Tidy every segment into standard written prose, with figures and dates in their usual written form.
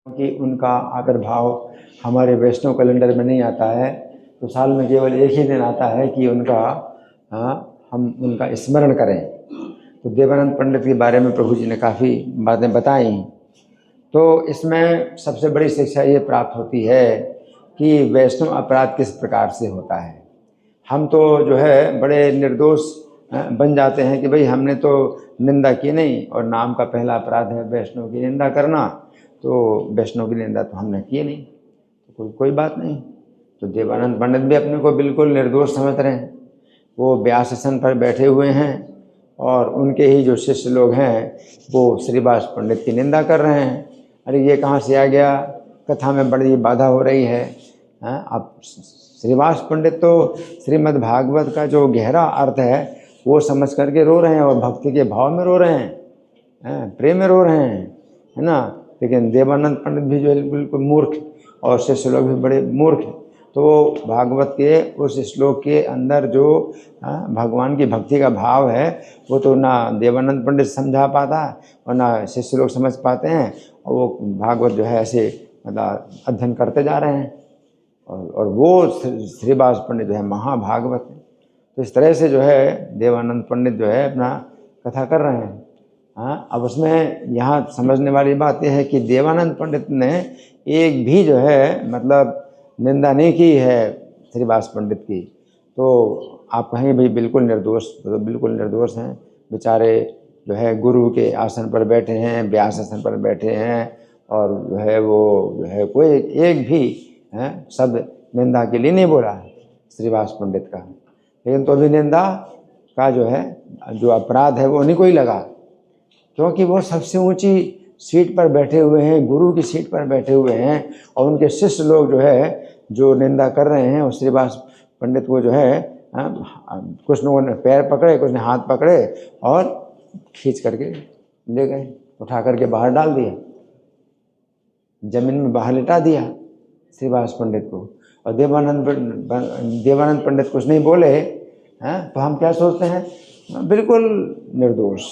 कि उनका आविर्भाव हमारे वैष्णव कैलेंडर में नहीं आता है, तो साल में केवल एक ही दिन आता है कि उनका हम उनका स्मरण करें। तो देवानंद पंडित के बारे में प्रभु जी ने काफ़ी बातें बताई। तो इसमें सबसे बड़ी शिक्षा ये प्राप्त होती है कि वैष्णव अपराध किस प्रकार से होता है। हम तो जो है बड़े निर्दोष बन जाते हैं कि भाई हमने तो निंदा की नहीं, और नाम का पहला अपराध है वैष्णव की निंदा करना, तो वैष्णव की निंदा तो हमने की नहीं, तो कोई बात नहीं। तो देवानंद पंडित भी अपने को बिल्कुल निर्दोष समझ रहे हैं। वो व्यास आसन पर बैठे हुए हैं और उनके ही जो शिष्य लोग हैं वो श्रीवास पंडित की निंदा कर रहे हैं। अरे ये कहाँ से आ गया, कथा में बड़ी बाधा हो रही है। अब श्रीवास पंडित तो श्रीमद् भागवत का जो गहरा अर्थ है वो समझ करके रो रहे हैं, और भक्ति के भाव में रो रहे हैं, प्रेम में रो रहे हैं, है ना। लेकिन देवानंद पंडित भी जो है बिल्कुल मूर्ख, और शिष्य लोग भी बड़े मूर्ख। तो भागवत के उस श्लोक के अंदर जो भगवान की भक्ति का भाव है वो तो ना देवानंद पंडित समझा पाता और ना शिष्य लोग समझ पाते हैं, और वो भागवत जो है ऐसे मतलब अध्ययन करते जा रहे हैं, और वो श्रीवास पंडित जो है महाभागवत है। तो इस तरह से जो है देवानंद पंडित जो है अपना कथा कर रहे हैं। अब उसमें यहाँ समझने वाली बात यह है कि देवानंद पंडित ने एक भी जो है मतलब निंदा नहीं की है श्रीवास पंडित की। तो आप कहेंगे भाई बिल्कुल निर्दोष, तो बिल्कुल निर्दोष हैं बेचारे, जो है गुरु के आसन पर बैठे हैं, व्यास आसन पर बैठे हैं, और जो है वो जो है कोई एक भी शब्द निंदा के लिए नहीं बोला श्रीवास पंडित का। लेकिन तो भी निंदा का जो है जो अपराध है वो उन्हीं को ही लगा, क्योंकि वो सबसे ऊंची सीट पर बैठे हुए हैं, गुरु की सीट पर बैठे हुए हैं, और उनके शिष्य लोग जो है जो निंदा कर रहे हैं, और श्रीवास पंडित को जो है कुछ लोगों ने पैर पकड़े, कुछ ने हाथ पकड़े और खींच करके ले गए, उठा करके बाहर डाल दिया, जमीन में बाहर लिटा दिया श्रीवास पंडित को। और देवानंद पंडित कुछ नहीं बोले हैं, तो हम क्या सोचते हैं बिल्कुल निर्दोष।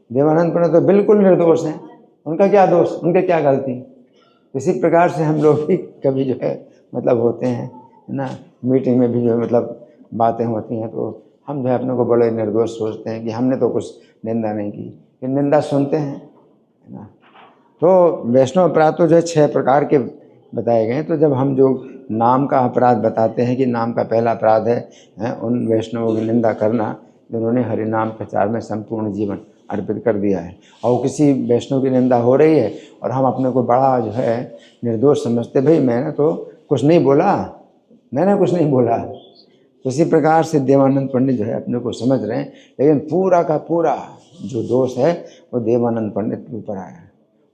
देवानंद पंडित तो बिल्कुल निर्दोष हैं, उनका क्या दोष, उनके क्या गलती। इसी प्रकार से हम लोग भी कभी जो है मतलब होते हैं ना, मीटिंग में भी जो है मतलब बातें होती हैं, तो हम जो है अपने को बड़े निर्दोष सोचते हैं कि हमने तो कुछ निंदा नहीं की, कि निंदा सुनते हैं, है ना। तो वैष्णव अपराध तो जो है 6 प्रकार के बताए गए हैं। तो जब हम जो नाम का अपराध बताते हैं कि नाम का पहला अपराध है उन वैष्णवों की निंदा करना जिन्होंने हरि नाम प्रचार में संपूर्ण जीवन अर्पित कर दिया है, और किसी वैष्णव की निंदा हो रही है और हम अपने को बड़ा जो है निर्दोष समझते, भाई मैंने तो कुछ नहीं बोला, मैंने कुछ नहीं बोला। तो इसी प्रकार से देवानंद पंडित जो है अपने को समझ रहे हैं, लेकिन पूरा का पूरा जो दोष है वो देवानंद पंडित के ऊपर आया है।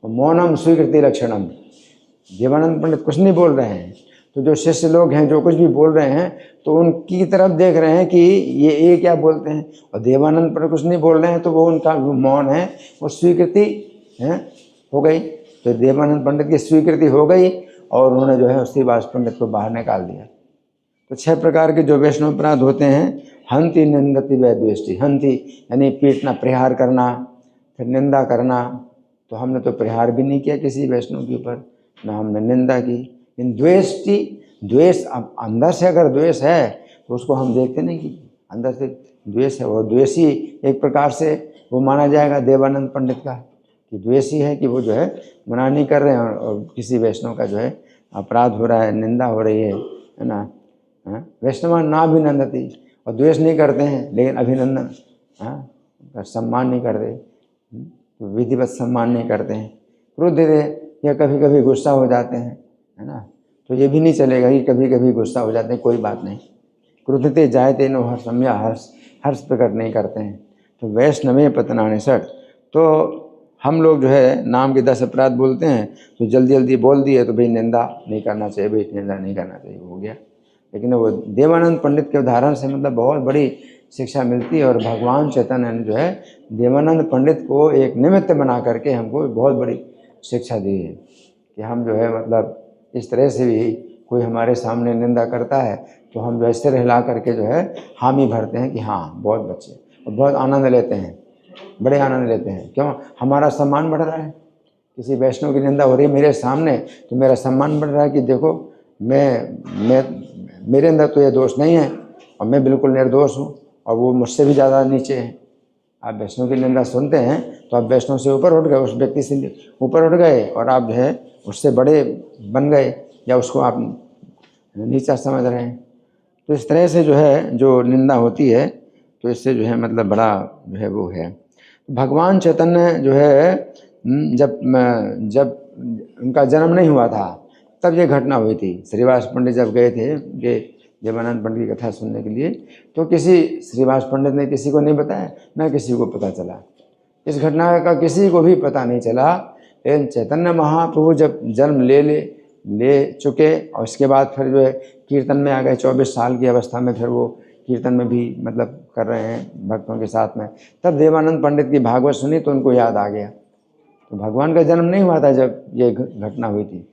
मौनम स्वीकृति लक्षणम, देवानंद पंडित कुछ नहीं बोल रहे हैं, तो जो शिष्य लोग हैं जो कुछ भी बोल रहे हैं तो उनकी तरफ देख रहे हैं कि ये क्या बोलते हैं, और देवानंद पंडित कुछ नहीं बोल रहे हैं, तो वो उनका मौन है वो स्वीकृति है हो गई। तो देवानंद पंडित की स्वीकृति हो गई और उन्होंने जो है श्रीवास पंडित को बाहर निकाल दिया। तो 6 प्रकार के जो वैष्णव अपराध होते हैं, हंति निंदति वैद्वेष्टि। हंति यानी पीटना, प्रहार करना, फिर निंदा करना। तो हमने तो प्रहार भी नहीं किया किसी वैष्णव के ऊपर, ना हमने निंदा की। इन द्वेष्टि, द्वेष, अब अंदर से अगर द्वेष है तो उसको हम देखते नहीं कि अंदर से द्वेष है, वो द्वेषी एक प्रकार से वो माना जाएगा देवानंद पंडित का, कि द्वेषी है, कि वो जो है मना नहीं कर रहे हैं और किसी वैष्णव का जो है अपराध हो रहा है, निंदा हो रही है ना। वैष्णव ना अभिनंदती, और द्वेष नहीं करते हैं लेकिन अभिनंदन सम्मान नहीं करते, तो विधिवत सम्मान नहीं करते हैं। क्रोधित या कभी कभी गुस्सा हो जाते हैं, है ना। तो ये भी नहीं चलेगा कि कभी कभी गुस्सा हो जाते हैं, कोई बात नहीं। क्रोधिते जायते नो हर्षम, या हर्ष प्रकट नहीं करते हैं। तो वैष्णवे पतनानि षट्। तो हम लोग जो है नाम के 10 अपराध बोलते हैं, तो जल्दी जल्दी बोल दिए तो भाई निंदा नहीं करना चाहिए, भाई निंदा नहीं करना चाहिए, हो गया। लेकिन वो देवानंद पंडित के उदाहरण से मतलब बहुत बड़ी शिक्षा मिलती है, और भगवान चैतन्य ने जो है देवानंद पंडित को एक निमित्त बना करके हमको बहुत बड़ी शिक्षा दी है कि हम जो है मतलब इस तरह से भी कोई हमारे सामने निंदा करता है तो हम जो है सिर हिला करके जो है हामी भरते हैं कि हाँ बहुत बच्चे, और बहुत आनंद लेते हैं, बड़े आनंद लेते हैं। क्यों? हमारा सम्मान बढ़ रहा है, किसी वैष्णव की निंदा हो रही है मेरे सामने, तो मेरा सम्मान बढ़ रहा है कि देखो मैं मेरे अंदर तो ये दोष नहीं है और मैं बिल्कुल निर्दोष हूँ और वो मुझसे भी ज़्यादा नीचे है। आप वैष्णव की निंदा सुनते हैं तो आप वैष्णव से ऊपर उठ गए, उस व्यक्ति से ऊपर उठ गए और आप जो है उससे बड़े बन गए या उसको आप नीचा समझ रहे हैं। तो इस तरह से जो है जो निंदा होती है तो इससे जो है मतलब बड़ा जो है वो है। भगवान चैतन्य जो है जब उनका जन्म नहीं हुआ था तब ये घटना हुई थी। श्रीवास पंडित जब गए थे ये देवानंद पंडित की कथा सुनने के लिए, तो किसी श्रीवास पंडित ने किसी को नहीं बताया, ना किसी को पता चला। इस घटना का किसी को भी पता नहीं चला। लेकिन चैतन्य महाप्रभु जब जन्म ले चुके और इसके बाद फिर जो है कीर्तन में आ गए, 24 साल की अवस्था में फिर वो कीर्तन में भी मतलब कर रहे हैं भक्तों के साथ में, तब देवानंद पंडित की भागवत सुनी तो उनको याद आ गया। तो भगवान का जन्म नहीं हुआ था जब ये घटना हुई थी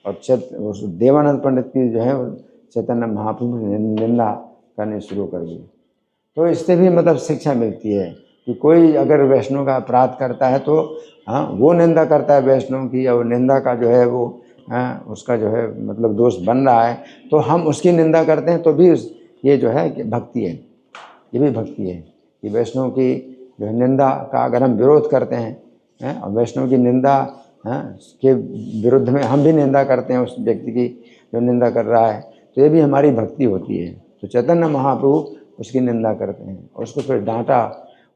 और उस देवानंद पंडित की जो है चैतन्य महाप्रभु ने निंदा करनी शुरू कर दी। तो इससे भी मतलब शिक्षा मिलती है कि कोई अगर वैष्णव का अपराध करता है तो हाँ वो निंदा करता है वैष्णव की, और निंदा का जो है वो उसका जो है मतलब दोष बन रहा है तो हम उसकी निंदा करते हैं, तो भी ये जो है कि भक्ति है, ये भी भक्ति है कि वैष्णव की जो है निंदा का अगर हम विरोध करते हैं और वैष्णव की निंदा के विरुद्ध में हम भी निंदा करते हैं उस व्यक्ति की जो निंदा कर रहा है, तो ये भी हमारी भक्ति होती है। तो चैतन्य महाप्रभु उसकी निंदा करते हैं और उसको फिर डांटा,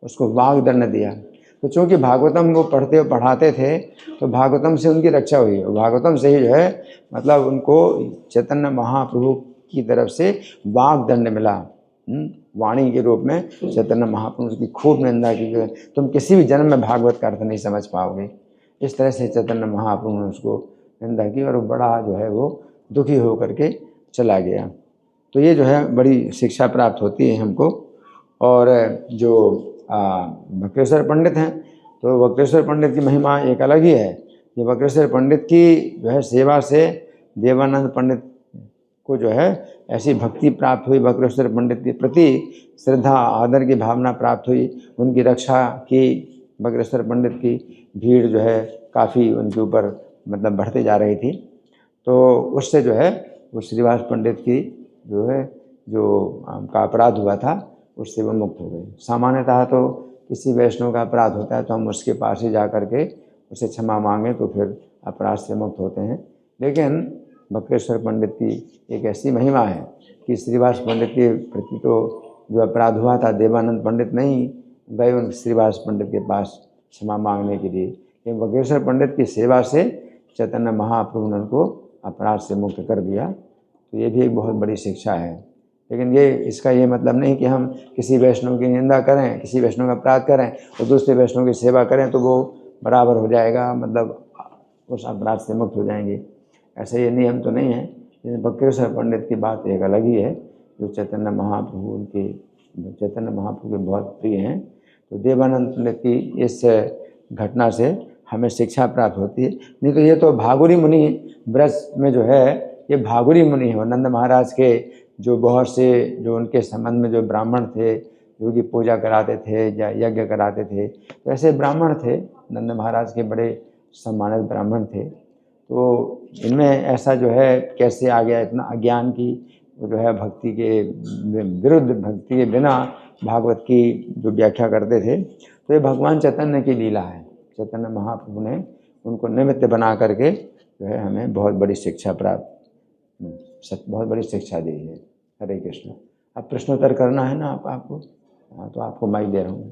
उसको वाग्दंड दिया। तो चूँकि भागवतम वो पढ़ाते थे तो भागवतम से उनकी रक्षा हुई और भागवतम से ही जो है मतलब उनको चैतन्य महाप्रभु की तरफ से वाग्दंड मिला। वाणी के रूप में चैतन्य महाप्रभु की खूब निंदा की गई। तुम किसी भी जन्म में भागवत का अर्थ नहीं समझ पाओगे। इस तरह से चैतन्य महाप्रभु ने उसको निंदा की और बड़ा जो है वो दुखी होकर के चला गया। तो ये जो है बड़ी शिक्षा प्राप्त होती है हमको। और जो वक्रेश्वर पंडित हैं तो वक्रेश्वर पंडित की महिमा एक अलग ही है। ये वक्रेश्वर पंडित की जो है सेवा से देवानंद पंडित को जो है ऐसी भक्ति प्राप्त हुई, वक्रेश्वर पंडित के प्रति श्रद्धा आदर की भावना प्राप्त हुई, उनकी रक्षा की। वक्रेश्वर पंडित की भीड़ जो है काफ़ी उनके ऊपर मतलब बढ़ते जा रही थी, तो उससे जो है वो श्रीवास पंडित की जो है जो का अपराध हुआ था उससे वो मुक्त हो गए। सामान्यतः तो किसी वैष्णव का अपराध होता है तो हम उसके पास ही जा कर के उसे क्षमा मांगें तो फिर अपराध से मुक्त होते हैं। लेकिन वक्रेश्वर पंडित की एक ऐसी महिमा है कि श्रीवास पंडित के प्रति तो जो अपराध हुआ था देवानंद पंडित नहीं गए उन श्रीवास पंडित के पास क्षमा मांगने के लिए, लेकिन वक्रेश्वर पंडित की सेवा से चैतन्य महाप्रभु ने उनको अपराध से मुक्त कर दिया। तो ये भी एक बहुत बड़ी शिक्षा है। लेकिन ये इसका ये मतलब नहीं कि हम किसी वैष्णव की निंदा करें, किसी वैष्णव का अपराध करें और दूसरे वैष्णव की सेवा करें तो वो बराबर हो जाएगा, मतलब उस अपराध से मुक्त हो जाएंगे। ऐसा ये नियम तो नहीं है। लेकिन वक्रेश्वर पंडित की बात एक अलग ही है जो चैतन्य महाप्रभु के बहुत प्रिय हैं। तो देवानंद पंडित की इस घटना से हमें शिक्षा प्राप्त होती है। नहीं तो ये तो भागुरी मुनि ब्रज में जो है ये भागुरी मुनि है। और नंद महाराज के जो बहुत से जो उनके संबंध में जो ब्राह्मण थे जो कि पूजा कराते थे या यज्ञ कराते थे, तो ऐसे ब्राह्मण थे, नंद महाराज के बड़े सम्मानित ब्राह्मण थे। तो इनमें ऐसा जो है कैसे आ गया इतना अज्ञान की वो जो है भक्ति के विरुद्ध, भक्ति के बिना भागवत की जो व्याख्या करते थे। तो ये भगवान चैतन्य की लीला है। चैतन्य महाप्रभु ने उनको निमित्त बना करके जो है हमें बहुत बड़ी शिक्षा बहुत बड़ी शिक्षा दी है। हरे कृष्ण। अब प्रश्नोत्तर करना है ना आपको? हाँ, तो आपको माइक दे रहा हूँ।